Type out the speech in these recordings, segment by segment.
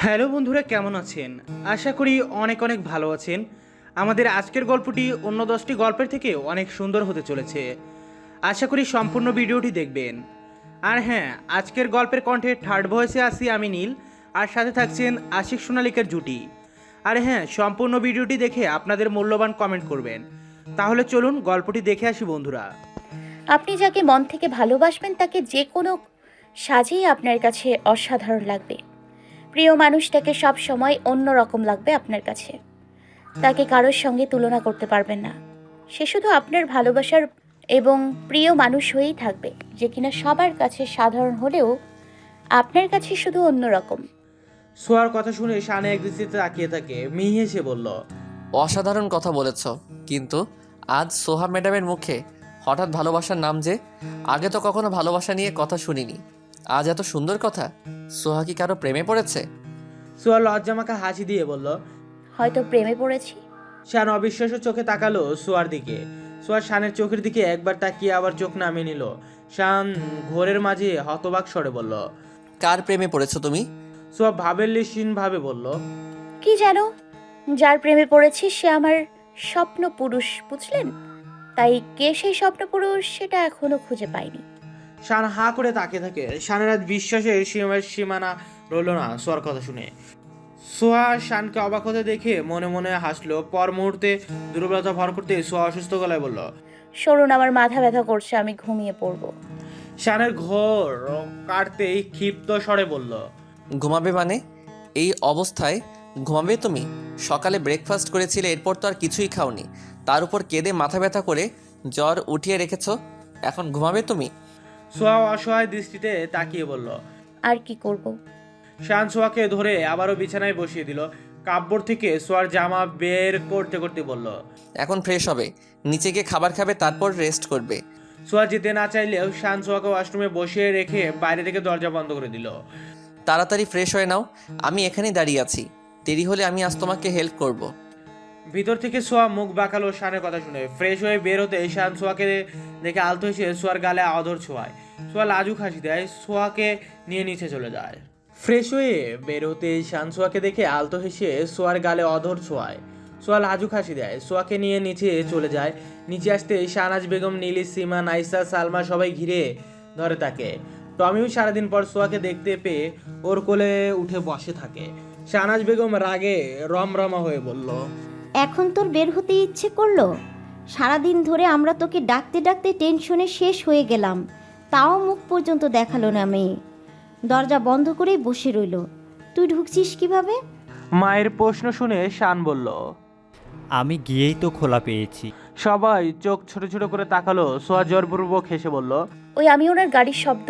Hello বন্ধুরা, কেমন আছেন? আশা করি অনেক অনেক ভালো আছেন। আমাদের আজকের গল্পটি অন্য 10টি গল্পের থেকে অনেক সুন্দর হতে চলেছে। আশা করি সম্পূর্ণ ভিডিওটি দেখবেন। আর হ্যাঁ, আজকের গল্পের কণ্ঠে থার্ড ভয়েসে আছি আমি নীল, আর সাথে থাকছেন আশিক সোনালিকের জুটি। আর হ্যাঁ, সম্পূর্ণ ভিডিওটি দেখে আপনাদের মূল্যবান কমেন্ট করবেন। তাহলে চলুন গল্পটি দেখে আসি বন্ধুরা। আপনি যাকে মন থেকে ভালোবাসবেন তাকে যে কোনো সাজেই আপনার কাছে অসাধারণ লাগবে। প্রিয় মানুষটাকে সব সময় অন্য রকম লাগবে আপনার কাছে। তাকে কারোর সঙ্গে তুলনা করতে পারবেন না। সে শুধু আপনার ভালোবাসার এবং প্রিয় মানুষ হয়েই থাকবে, যে কিনা সবার কাছে সাধারণ হলেও আপনার কাছে শুধু অন্যরকম। সোয়ার কথা শুনে শানে এক দৃষ্টিতে তাকিয়ে থাকে। মিহি হেসে বলল, অসাধারণ কথা বলেছ, কিন্তু আজ সোহা ম্যাডামের মুখে হঠাৎ ভালোবাসার নাম যে, আগে তো কখনো ভালোবাসা নিয়ে কথা শুনিনি। আজ এত সুন্দর কথা। সোহা কি কারো প্রেমে পড়েছে? সোয়া লজ্জামাখা হাসি দিয়ে বলল। হয়তো প্রেমে পড়েছি। শান অবিশ্বাস্য চোখে তাকালো সোয়ার দিকে। সোয়া শানের চোখের দিকে একবার তাকিয়ে আবার চোখ নামিয়ে নিল। শান ঘোরের মাঝে হতবাক স্বরে বলল। কার প্রেমে পড়েছো তুমি? সোয়া ভাবেরলিসীন ভাবে বলল। কি জানো, যার প্রেমে পড়েছি সে আমার স্বপ্ন পুরুষ, বুঝলেন? তাই কে সেই স্বপ্ন পুরুষ সেটা এখনো খুঁজে পাইনি। শান হা করে তাকিয়ে থাকে। শানের আজ বিশ্বাসের সীমানা রইল না সোয়ার কথা শুনে। সোয়া শানকে অবাক হতে দেখে মনে মনে হাসলো। পর মুহূর্তে দুর্বলতা ভর করতে সোয়া অসুস্থ গলায় বলল। সরুন, আমার মাথা ব্যথা করছে, আমি ঘুমিয়ে পড়বো। শানের ঘোর কাটতেই ক্ষিপ্ত স্বরে বলল। ঘুমাবে মানে? এই অবস্থায় ঘুমাবে তুমি? সকালে ব্রেকফাস্ট করেছিলে, এরপর তো আর কিছুই খাওনি। তার উপর কেঁদে মাথা ব্যথা করে জ্বর উঠিয়ে রেখেছো, এখন ঘুমাবে তুমি? সোয়া অসহায় দৃষ্টিতে তাকিয়ে বলল। আর কি করব? শান সোয়াকে ধরে আবারও বিছানায় বসিয়ে দিল। কাপড় থেকে সোয়ার জামা বের করতে করতে বলল। এখন ফ্রেশ হবে, নিচে গিয়ে খাবার খাবে, তারপর রেস্ট করবে। সোয়া যেতে না চাইলেও শান সোয়াকে ওয়াশরুমে বসিয়ে রেখে বাইরে থেকে দরজা বন্ধ করে দিল। তাড়াতাড়ি ফ্রেশ হয়ে নাও, আমি এখানেই দাঁড়িয়ে আছি। দেরি হলে আমি আজ তোমাকে হেল্প করব। ভিতর থেকে সোয়া মুখ বাঁকালো শানের কথা শুনে। ফ্রেশ হয়ে বের হতে শান সোয়াকে দেখে আলতো এসে সোয়ার গালে আদর ছোঁয়ায়। সোয়া লাজুক হাসি দেয়, সোয়াকে নিয়ে নিচে চলে যায়। ফ্রেশ হয়ে বের হতে শান সোয়াকে দেখে আলতো হেসে সোয়ার গালে অধর ছোঁয়ায়। সোয়া লাজুক হাসি দেয়, সোয়াকে নিয়ে নিচে চলে যায়। নিচে আসতে শাহনাজ বেগম, নীলি, সীমা, নাইসা, সালমা সবাই ঘিরে ধরে তাকে। টমিও সারাদিন পর সোয়াকে দেখতে পেয়ে ওর কোলে উঠে বসে থাকে। শাহনাজ বেগম রাগে রমরমা হয়ে বলল। এখন তোর বের হতে ইচ্ছে করলো? সারাদিন ধরে আমরা তোকে ডাকতে ডাকতে টেনশনে শেষ হয়ে গেলাম, তাও মুখ পর্যন্ত দেখালো না মেয়ে। দরজা বন্ধ করেই বসে রইল। তুই ঢুকছিস কিভাবে? মায়ের প্রশ্ন শুনে শান বলল। আমি গিয়েই তো খোলা পেয়েছি। সবাই চোখ ছোট ছোট করে তাকালো। সোয়া জোরপূর্বক হেসে বলল। ওই আমি ওনার গাড়ির শব্দ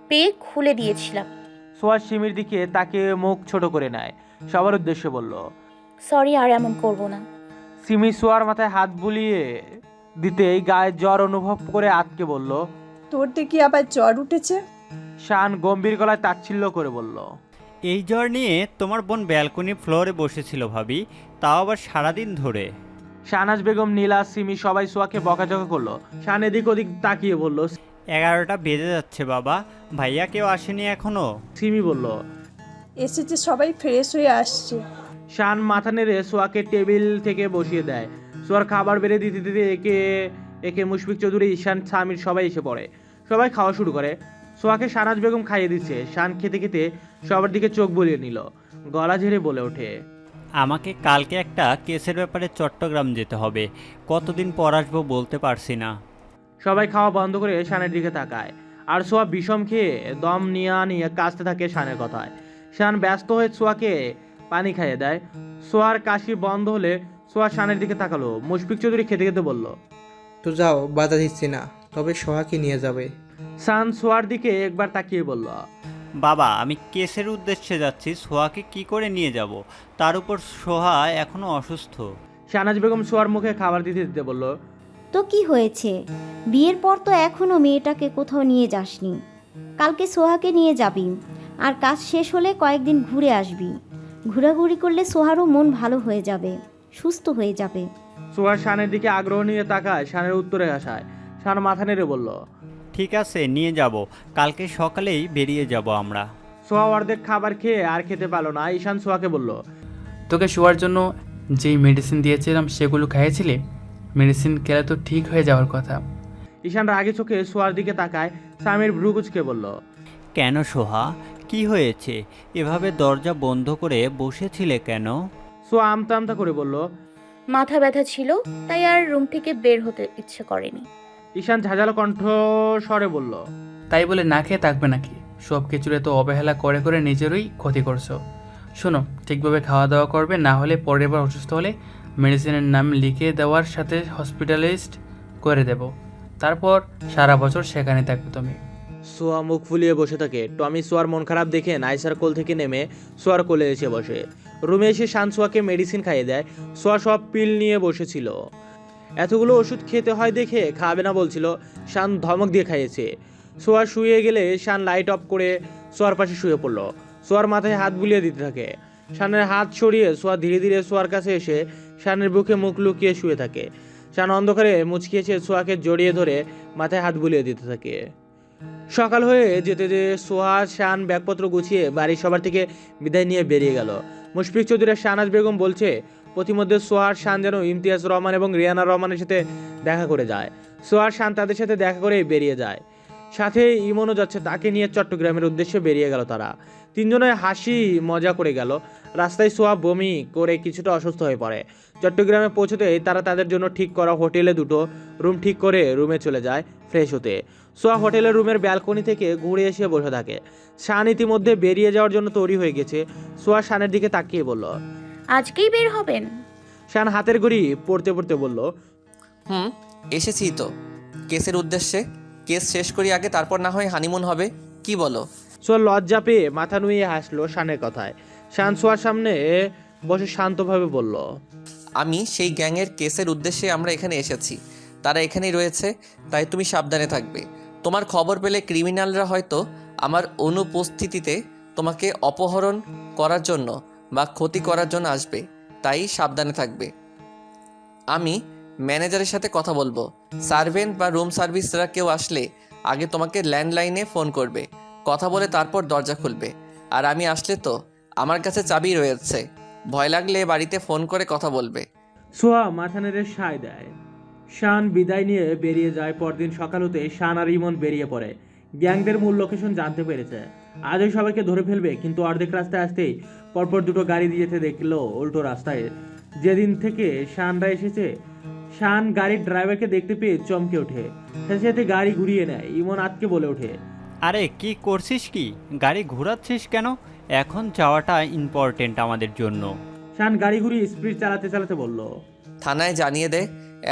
পেয়ে খুলে দিয়েছিলাম। সোয়া সিমির দিকে তাকে মুখ ছোট করে নেয়। সবার উদ্দেশ্যে বলল। সরি, আর এমন করব না। সিমি সোয়ার মাথায় হাত বুলিয়ে দিতেই গায়ে জ্বর অনুভব করে আটকে বলল। তোর দেখি আবার জ্বর উঠেছে? শান গম্ভীর গলায় তাচ্ছিল্য করে বলল। এই জ্বর নিয়ে তোমার বোন ব্যালকনি ফ্লোরে বসেছিল ভাবি, তাও আবার সারাদিন ধরে। শাহনাজ বেগম, নীলা, সিমি সবাই সোয়াকে বকাঝকা করলো। শান এদিক ওদিক তাকিয়ে বলল। 11টা বেজে যাচ্ছে বাবা, ভাইয়া কেউ আসেনি এখনো? সিমি বলল। এসেছে, সবাই ফ্রেশ হয়ে আসছে। শান মাথা নেড়ে সোয়াকে টেবিল থেকে বসিয়ে দেয়। সোয়ার খাবার বেড়ে দিতে দিতে একে একে মুশফিক চৌধুরী, ঈশান, সামির সবাই এসে পড়ে। সবাই খাওয়া শুরু করে। সোয়াকে শাহনাজ বেগম খাইয়ে দিচ্ছে। শান খেতে খেতে সবার দিকে চোখ বুলিয়ে নিল। গলা ঝেড়ে বলে ওঠে। আমাকে কালকে একটা কেসের ব্যাপারে চট্টগ্রাম যেতে হবে, কতদিন পর আসবো বলতে পারছি না। সবাই খাওয়া বন্ধ করে শানের দিকে তাকায়। আর সোয়া বিষম খেয়ে দম নিয়ে নিয়ে কাশতে থাকে শানের কথায়। শান ব্যস্ত হয়ে সোয়াকে পানি খাইয়ে দেয়। সোয়ার কাশি বন্ধ হলে সোয়া শানের দিকে তাকালো। মুশফিক চৌধুরী খেতে খেতে বলল। তো যাও, বাধা দিচ্ছি না, তবে সোহাকে নিয়ে যাবে। শান সোয়ার দিকে একবার তাকিয়ে বলল। বাবা, আমি কেসের উদ্দেশ্যে যাচ্ছি, সোহাকে কি করে নিয়ে যাব? তার উপর সোহা এখনো অসুস্থ। শাহনাজ বেগম সোয়ার মুখে খাবার দিতে দিতে বলল। তো কি হয়েছে? বিয়ের পর তো এখনও মেয়েটাকে কোথাও নিয়ে যাসনি। কালকে সোহাকে নিয়ে যাবি, আর কাজ শেষ হলে কয়েকদিন ঘুরে আসবি। ঘোরাঘুরি করলে সোহারও মন ভালো হয়ে যাবে, সুস্থ হয়ে যাবে। সোয়ার শানের দিকে আগ্রহ নিয়ে তাকায়। শানের উত্তরে আসায় শান মাথা নেড়ে বলল। ঠিক আছে, নিয়ে যাব, কালকে সকালেই বেরিয়ে যাব আমরা। সোয়া অর্ধেক খাবার খেয়ে আর খেতে পারলো না। ঈশান সোয়াকে বলল, তোকে শোয়ার জন্য যেই মেডিসিন দিয়েছিলাম সেগুলো খাইয়েছিলি? মেডিসিন খেলে তো ঠিক হয়ে যাওয়ার কথা। ঈশান রাগে চোখে সোয়ার দিকে তাকায়। সামির ভ্রুকুচকে বলল, কেন সোহা, কি হয়েছে? এভাবে দরজা বন্ধ করে বসেছিলে কেন? সোয়া আমতা আমতা করে বলল। মাথা ব্যথা ছিল, তাই আর রুম থেকে বের হতে ইচ্ছে করেনি। ঈশান ঝাঁঝালো কণ্ঠ স্বরে বলল, তাই বলে না খেয়ে থাকবে নাকি? সব কিছুরে তো অবহেলা করে করে নিজেরই ক্ষতি করছো। শোনো, ঠিকভাবে খাওয়া দাওয়া করবে, না হলে পরের বার অসুস্থ হলে মেডিসিনের নাম লিখে দেওয়ার সাথে হসপিটালাইজড করে দেব। তারপর সারা বছর সেখানে থাকবে তুমি। সোয়া মুখ ফুলিয়ে বসে থাকে। টমি সোয়ার মন খারাপ দেখে নাইসার কোল থেকে নেমে সোয়ার কোলে এসে বসে। রুমে এসে শান সোয়াকে মেডিসিন খাইয়ে দেয়। সোয়া সব পিল নিয়ে বসেছিল। এতগুলো ওষুধ খেতে হয় দেখে খাবে না বলছিল, শান ধমক দিয়ে খাইয়েছে। সোয়া শুয়ে গেলে শান লাইট অফ করে সোয়ার পাশে শুয়ে পড়ল। সোয়ার মাথায় হাত বুলিয়ে দিতে থাকে। শানের হাত সরিয়ে সোয়া ধীরে ধীরে সোয়ার কাছে এসে শানের বুকে মুখ লুকিয়ে শুয়ে থাকে। শান অন্ধকারে মুচকি এসে সোয়াকে জড়িয়ে ধরে মাথায় হাত বুলিয়ে দিতে থাকে। সকাল হয়ে যেতে যে সোহা শান ব্যাগপত্র গুছিয়ে বাড়ির সবার থেকে বিদায় নিয়ে বেরিয়ে গেল। মুশফিক চৌধুরী শাহনাজ বেগম বলছে, প্রতিমধ্যে সোহার শান যেন ইমতিয়াজ রহমান এবং রিয়ানা রহমানের সাথে দেখা করে যায়। সোহার শান তাদের সাথে দেখা করে বেরিয়ে যায়। সাথে ইমনও যাচ্ছে, তাকে নিয়ে চট্টগ্রামের উদ্দেশ্যে বেরিয়ে গেল তারা। তিনজনে হাসি মজা করে গেল। রাস্তায় সোহা বমি করে কিছুটা অসুস্থ হয়ে পড়ে। চট্টগ্রামে পৌঁছতেই তারা তাদের জন্য ঠিক করা হোটেলে দুটো রুম ঠিক করে রুমে চলে যায় ফ্রেশ হতে। সোয়া হোটেলের রুমের ব্যালকনি থেকে ঘুরে এসে বসে থাকে। শান ইতিমধ্যে বেরিয়ে যাওয়ার জন্য তৈরি হয়ে গেছে। সোয়া শানের দিকে তাকিয়ে বলল, আজকেই বের হবেন? শান হাতের ঘড়ি পড়তে পড়তে বলল, এসেছি তো কেসের উদ্দেশ্যে। কেস শেষ করি আগে, তারপর না হয় হানিমুন হবে, কি বলো? সোয়া লজ্জা পেয়ে মাথা নুয়ে হাসলো শানের কথায়। শান সোয়ার সামনে বসে শান্তভাবে বলল, আমি সেই গ্যাংয়ের কেসের উদ্দেশ্যে আমরা এখানে এসেছি। তারা এখানেই রয়েছে, তাই তুমি সাবধানে থাকবে। তোমার খবর পেলে ক্রিমিনালরা হয়তো আমার অনুপস্থিতিতে তোমাকে অপহরণ করার জন্য বা ক্ষতি করার জন্য আসবে, তাই সাবধানে থাকবে। আমি ম্যানেজারের সাথে কথা বলবো। সার্ভেন্ট বা রুম সার্ভিসরা কেউ আসলে আগে তোমাকে ল্যান্ডলাইনে ফোন করবে, কথা বলে তারপর দরজা খুলবে। আর আমি আসলে তো আমার কাছে চাবি রয়েছে, ভয় লাগলে বাড়িতে ফোন করে কথা বলবে। সোয়া মাথা নেড়ে সায় দেয়। শান বিদায় নিয়ে বেরিয়ে যায়। পরদিন সকাল হতে শান আর ইমন বেরিয়ে পড়ে। গ্যাংদের মূল লোকেশন জানতে পেরেছে। আজই সবাইকে ধরে ফেলবে, কিন্তু অর্ধেক রাস্তায় আসতেই পরপর দুটো গাড়ি দিয়েছে দেখলো উল্টো রাস্তায়। যেদিন থেকে শানরা এসেছে, শান গাড়ির ড্রাইভারকে দেখতে পেয়ে চমকে ওঠে। সাথে সাথে গাড়ি ঘুরিয়ে নেয়। ইমন আতকে বলে ওঠে, আরে কি করছিস কি? গাড়ি ঘোরাচ্ছিস কেন? এখন যাওয়াটা ইম্পর্টেন্ট আমাদের জন্য। শান গাড়ি ঘুরিয়ে স্পিড চালাতে চালাতে বলল, থানায় জানিয়ে দে,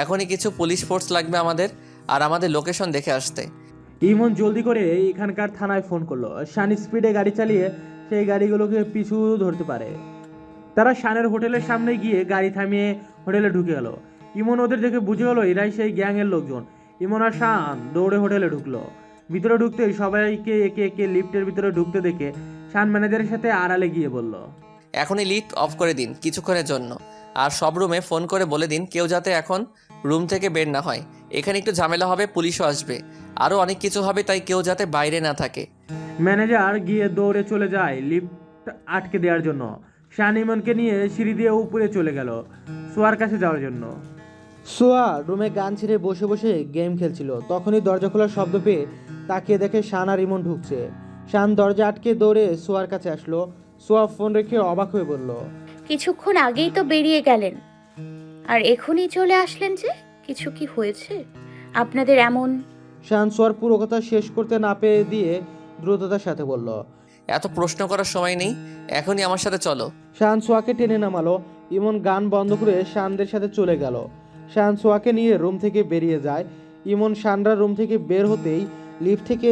এখনই কিছু পুলিশ ফোর্স লাগবে আমাদের, আর আমাদের লোকেশন দেখে আসতে। ইমন জলদি করে এখানকার থানায় ফোন করলো। শান স্পিডে গাড়ি চালিয়ে সেই গাড়িগুলোকে পিছু ধরতে পারে। তারা শানের হোটেলের সামনে গিয়ে গাড়ি থামিয়ে হোটেলে ঢুকে গেল। ইমন ওদের দেখে বুঝে গেল এরাই সেই গ্যাংয়ের লোকজন। ইমন আর শান দৌড়ে হোটেলে ঢুকলো। ভিতরে ঢুকতেই সবাইকে একে একে লিফটের ভিতরে ঢুকতে দেখে শান ম্যানেজারের সাথে আড়ালে গিয়ে বলল, এখনই লিফট অফ করে দিন কিছুক্ষণের জন্য, আর সব রুমে ফোন করে বলে দিন কেউ যাতে এখন রুম থেকে বের না হয়। এখানে একটু ঝামেলা হবে, পুলিশও আসবে, আরও অনেক কিছু হবে, তাই কেউ যাতে বাইরে না থাকে। ম্যানেজার গিয়ে দৌড়ে চলে যায় লিফট আটকে দেওয়ার জন্য। শান ইমনকে নিয়ে সিঁড়ি দিয়ে উপরে চলে গেল সোয়ার কাছে যাওয়ার জন্য। সোয়া রুমে গান ছেড়ে বসে বসে গেম খেলছিল। তখনই দরজা খোলার শব্দ পেয়ে তাকিয়ে দেখে শান আর ইমন ঢুকছে। শান দরজা আটকে দৌড়ে সোয়ার কাছে আসলো। সোয়া ফোন রেখে অবাক হয়ে বলল, কিছুক্ষণ আগেই তো বেরিয়ে গেলেন, আর এখনই চলে আসলেন যে? কিছু কি হয়েছে আপনাদের এমন? শান সোয়ার পুরো কথা শেষ করতে না পেরে দিয়ে দ্রুততার সাথে বলল, এত প্রশ্ন করার সময় নেই, এখনই আমার সাথে চলো। শান সোয়াকে টেনে নামালো। ইমন গান বন্ধ করে শানদের সাথে চলে গেল। শান সোয়াকে নিয়ে রুম থেকে বেরিয়ে যায়। ইমন শানরা রুম থেকে বের হতেই লিফট থেকে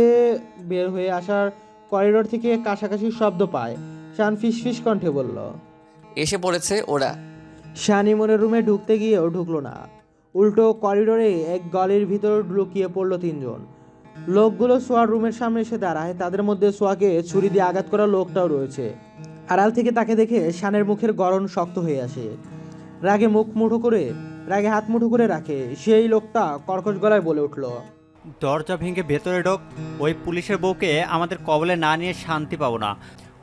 বের হয়ে আসার করিডোর থেকে কাছাকাছি শব্দ পায়। শান ফিসফিস কণ্ঠে বলল, এসে পড়েছে ওরা। শান ইমনের রুমে ঢুকতে গিয়েও ঢুকলো না। উল্টো করিডোরে এক গলির ভিতর লুকিয়ে পড়লো তিনজন। লোকগুলো সোয়ার রুমের সামনে এসে দাঁড়ায়। তাদের মধ্যে সোয়াকে ছুরি দিয়ে আঘাত করা লোকটাও রয়েছে। আড়াল থেকে তাকে দেখে শানের মুখের গড়ন শক্ত হয়ে আসে। রাগে হাত মুঠো করে রাখে। সেই লোকটা কর্কশ গলায় বলে উঠল, দরজা ভেঙে ভেতরে ঢোক। ওই পুলিশের বউকে আমাদের কবলে না নিয়ে শান্তি পাবো না।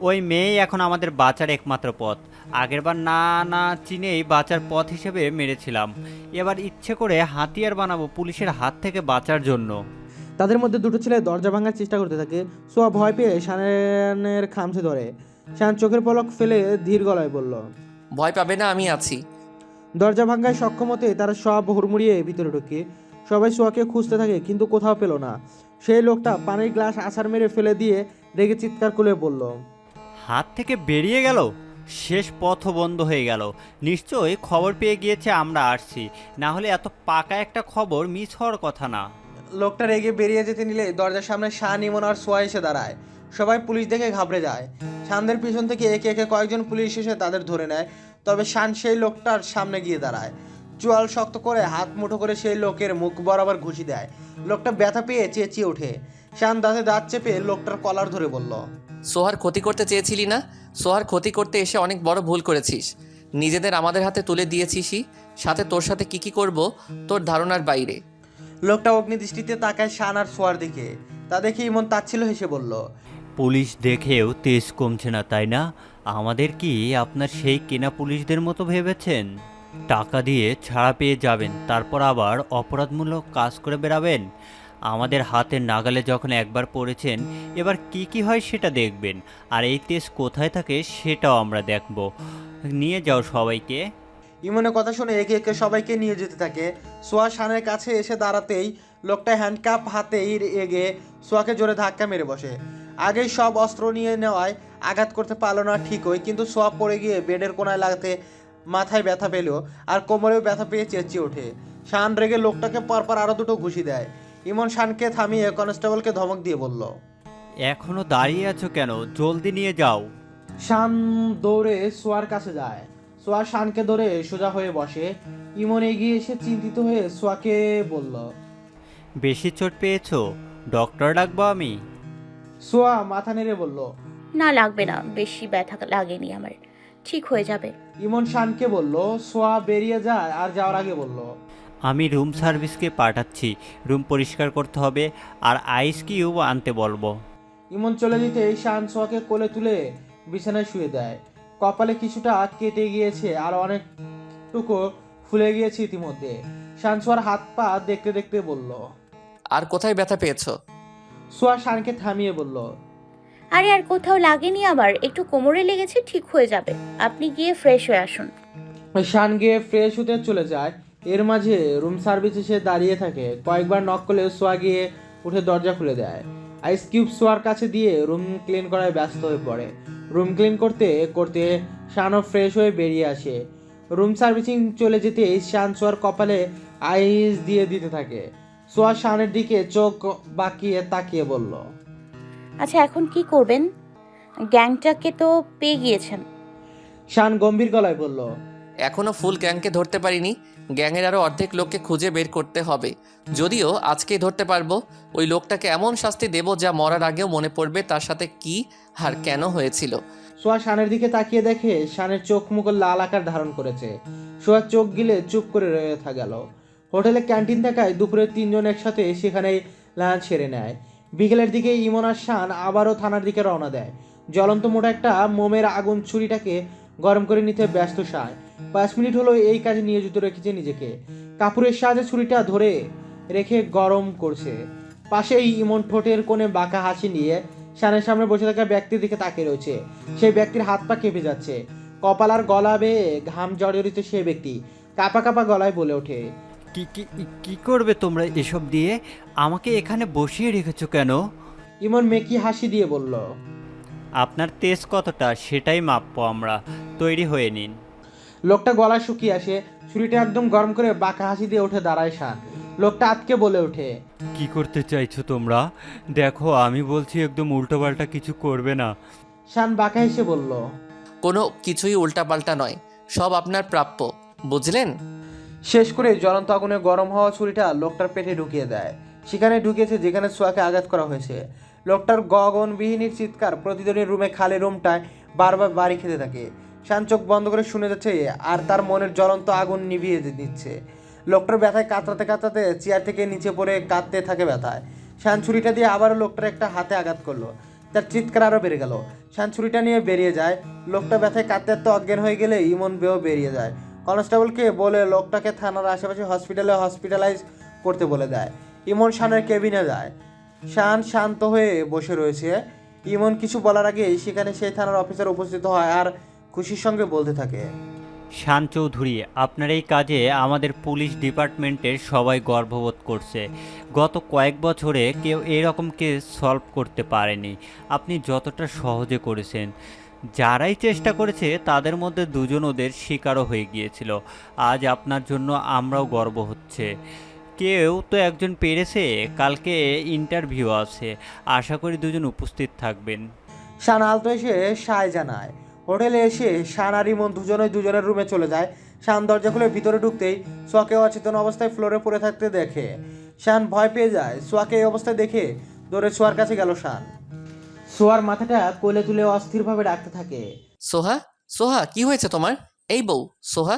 ওই মেয়েই এখন আমাদের বাঁচার একমাত্র পথ। আগেরবার না চিনেই বাঁচার পথ হিসেবে মেরেছিলাম, এবার ইচ্ছে করে হাতিয়ার বানাবো পুলিশের হাত থেকে বাঁচার জন্য। তাদের মধ্যে দুটো ছেলে দরজা ভাঙার চেষ্টা করতে থাকে। সোয়া ভয় পেয়ে শানের খামচে ধরে। শান চোখের পলক ফেলে ধীর গলায় বলল, ভয় পাবে না, আমি আছি। দরজা ভাঙায় সক্ষম হতে তারা সব হুড়মুড়িয়ে ভিতরে ঢুকে। সবাই সোয়াকে খুঁজতে থাকে কিন্তু কোথাও পেল না। সেই লোকটা পানির গ্লাস আছাড় মেরে ফেলে দিয়ে রেগে চিৎকার করে বলল, হাত থেকে বেরিয়ে গেল, শেষ পথ বন্ধ হয়ে গেল। নিশ্চয়ই খবর পেয়ে গিয়েছে আমরা আসছি, না হলে এত পাকা একটা খবর মিস হওয়ার কথা না। লোকটা রেগে বেরিয়ে যেতে নিলে দরজার সামনে শান, ইমন আর সোয়া এসে দাঁড়ায়। সবাই পুলিশ দেখে ঘাবড়ে যায়। শানদের পিছন থেকে একে একে কয়েকজন পুলিশ এসে তাদের ধরে নেয়। তবে শান সেই লোকটার সামনে গিয়ে দাঁড়ায়। চোয়াল শক্ত করে হাত মুঠো করে সেই লোকের মুখ বরাবর ঘুষি দেয়। লোকটা ব্যথা পেয়ে চেঁচিয়ে ওঠে। শান দাঁতে দাঁত চেপে লোকটার কলার ধরে বলল, সোহার ক্ষতি করতে চেয়েছিলি না? সোহার ক্ষতি করতে এসে অনেক বড় ভুল করেছিস। নিজেদের আমাদের হাতে তুলে দিয়েছিসই, সাথে তোর সাথে কি করব তোর ধারণার বাইরে। লোকটা অগ্নিদৃষ্টিতে তাকায় শান আর সোয়ার দিকে। তা দেখে ইমন তাচ্ছিল হেসে বলল, পুলিশ দেখেও তেজ কমছে না, তাই না? আমাদের কি আপনার সেই কেনা পুলিশদের মতো ভেবেছেন? টাকা দিয়ে ছাড়া পেয়ে যাবেন, তারপর আবার অপরাধমূলক কাজ করে বেরাবেন। আমাদের হাতের নাগালে যখন একবার পড়েছেন, এবার কি হয় সেটা দেখবেন। আর এই তেজ কোথায় থাকে সেটাও আমরা দেখব। নিয়ে যাও সবাইকে। ইমনের কথা শুনে একে একে সবাইকে নিয়ে যেতে থাকে। সোয়া শানের কাছে এসে দাঁড়াতেই লোকটা হ্যান্ডকাপ হাতেই এগে সোয়াকে জোরে ধাক্কা মেরে বসে। আগেই সব অস্ত্র নিয়ে নেওয়ায় আঘাত করতে পারলো না ঠিকই, কিন্তু সোয়া পড়ে গিয়ে বেডের কোনায় লাগতে মাথায় ব্যথা পেল আর কোমরেও ব্যথা পেয়ে চেঁচিয়ে ওঠে। শান রেগে লোকটাকে পরপর আরও দুটো ঘুষি দেয়। ইমন শানকে থামিয়ে কনস্টেবলকে ধমক দিয়ে বলল, এখনো দাঁড়িয়ে আছো কেন? জলদি নিয়ে যাও। শান দৌড়ে সোয়ার কাছে যায়। সোয়া শানকে ধরে সোজা হয়ে বসে। ইমন এগিয়ে এসে চিন্তিত হয়ে সোয়াকে বলল, বেশি চোট পেয়েছো? ডক্টর ডাকবো আমি? সোয়া মাথা নেড়ে বলল, না, লাগবে না, বেশি ব্যথা লাগেনি আমার, ঠিক হয়ে যাবে। ইমন শানকে বলল। সোয়া বেরিয়ে যায় আর যাওয়ার আগে বলল, আমি রুম সার্ভিসকে পাঠাচ্ছি, রুম পরিষ্কার করতে হবে আর আইস কিউব আনতে বলবো। ইমন চলে যেতে শান সোয়াকে কোলে তুলে বিছানায় শুয়ে দেয়। কপালে কিছুটা কেটে গিয়েছে আর অনেকটুকু ফুলে গিয়েছে ইতিমধ্যে। শান সোয়ার হাত পা দেখতে দেখতে বলল। আর কোথায় ব্যথা পেয়েছো? সোয়া শানকে থামিয়ে বলল, আরে আর কোথাও লাগেনি আমার, একটু কোমরে লেগেছে, ঠিক হয়ে যাবে। আপনি গিয়ে ফ্রেশ হয়ে আসুন। শান গিয়ে ফ্রেশ হতে চলে যায়। এর মাঝে রুম সার্ভিস এসে দাঁড়িয়ে থাকে। কয়েকবার নক করলে সোয়া গিয়ে উঠে দরজা খুলে দেয়। আইস কিউব সোয়ার কাছে দিয়ে রুম ক্লিন করায় ব্যস্ত হয়ে পড়ে। রুম ক্লিন করতে করতে শানও ফ্রেশ হয়ে বেরিয়ে আসে। রুম সার্ভিসিং চলে যেতে শান সোয়ার কপালে আইস দিয়ে দিতে থাকে। সোয়া শানের দিকে চোখ বাঁকিয়ে তাকিয়ে বলল, আচ্ছা, এখন কি করবেন? গ্যাংটাকে তো পেয়ে গিয়েছেন। শান গম্ভীর গলায় বলল, এখনো ফুল গ্যাংকে ধরতে পারিনি। গ্যাংয়ের আরও অর্ধেক লোককে খুঁজে বের করতে হবে। যদিও আজকেই ধরতে পারবো। ওই লোকটাকে এমন শাস্তি দেব যা মরার আগেও মনে পড়বে তার সাথে কি আর কেন হয়েছিল। সোয়া শানের দিকে তাকিয়ে দেখে শানের চোখ মুখ লাল আকার ধারণ করেছে। সোয়া চোখ গিলে চুপ করে রয়ে গেল। হোটেলে ক্যান্টিন থাকায় দুপুরে তিনজন একসাথে সেখানেই লাঞ্চ সেরে নেয়। বিকেলের দিকে ইমন আর শান আবারও থানার দিকে রওনা দেয়। জ্বলন্ত মোটা একটা মোমের আগুন ছুরিটাকে গরম করে নিতে ব্যস্ত শান। 5 মিনিট হলো এই কাজে নিয়োজিত রেখেছে নিজেকে। কাপড়ের সাহায্যে ছুরিটা ধরে রেখে গরম করছে। পাশেই ইমন ঠোঁটের কোণে বাঁকা হাসি নিয়ে শানের সামনে বসে থাকা ব্যক্তির দিকে তাকিয়ে রয়েছে। সেই ব্যক্তির হাত পা কেঁপে যাচ্ছে। কপাল আর গলা বেয়ে ঘাম জড়িত সেই ব্যক্তি কাঁপা কাঁপা গলায় বলে ওঠে, কি কি কি করবে তোমরা এসব দিয়ে? আমাকে এখানে বসিয়ে রেখেছো কেন? ইমন মেকি হাসি দিয়ে বলল, আপনার তেজ কতটা সেটাই মাপবো আমরা। তৈরি হয়ে নিন। লোকটা গলা শুকিয়ে আসে। ছুরিটা একদম গরম করে বাঁকা হাসি দিয়ে উঠে দাঁড়ায় শান। লোকটা আতকে বলে ওঠে, কি করতে চাইছো তোমরা? দেখো, আমি বলছি একদম উল্টোপাল্টা কিছু করবে না। শান বাঁকা হেসে বলল, কোনো কিছুই উল্টাপাল্টা নয়, সব আপনার প্রাপ্য, বুঝলেন? শেষ করে জ্বলন্ত আগুনে গরম হওয়া ছুরিটা লোকটার পেটে ঢুকিয়ে দেয়। সেখানে ঢুকিয়েছে যেখানে সোয়াকে আঘাত করা হয়েছে। লোকটার গগনবিহীনির চিৎকার প্রতিদিনের রুমে খালি রুমটায় বারবার বাড়ি খেতে থাকে। শান চোখ বন্ধ করে শুনে যাচ্ছে আর তার মনের জ্বলন্ত আগুন নিভিয়ে দিচ্ছে। লোকটার ব্যথায় কাতরাতে কাতরাতে চেয়ার থেকে নিচে পড়ে কাঁদতে থাকে ব্যথায়। শান ছুরিটা দিয়ে আবারও লোকটার একটা হাতে আঘাত করলো। তার চিৎকার আরও বেড়ে গেল। শান ছুরিটা নিয়ে বেরিয়ে যায়। লোকটা ব্যথায় কাঁদতে কাঁদতে অজ্ঞান হয়ে গেলে ইমন বেও বেরিয়ে যায়। কনস্টেবলকে বলে লোকটাকে থানার আশেপাশে হসপিটালাইজ করতে বলে দেয়। ইমন শানের কেবিনে যায়। শান শান্ত হয়ে বসে রয়েছে। ইমন কিছু বলার আগেই সেখানে সেই থানার অফিসার উপস্থিত হয় আর খুশির সঙ্গে বলতে থাকে, শান চৌধুরী, আপনার এই কাজে আমাদের পুলিশ ডিপার্টমেন্টের সবাই গর্ববোধ করছে। গত কয়েক বছরে কেউ এরকম কেস সলভ করতে পারেনি, আপনি যতটা সহজে করেছেন। যারাই চেষ্টা করেছে তাদের মধ্যে দুজন ওদের শিকারও হয়ে গিয়েছিল। আজ আপনার জন্য আমরাও গর্ব হচ্ছে। কেউ তো একজন পেরেছে, কালকে ইন্টারভিউ আছে, আশা করি দুজন উপস্থিত থাকবেন। শান আলতো এসে সায় জানায়। হোটেলে এসে শান আর ইমন দুজনের রুমে চলে যায়। শান দরজা খুলে ভিতরে ঢুকতেই সোয়াকে অচেতন অবস্থায় ফ্লোরে পড়ে থাকতে দেখে। শান ভয় পেয়ে যায়। সোয়াকে এই অবস্থায় দেখে দৌড়ে সোয়ার কাছে গেল শান। সোয়ার মাথাটা কোলে তুলে অস্থিরভাবে ডাকতে থাকে, সোহা, সোহা, কি হয়েছে তোমার? এই বউ সোহা,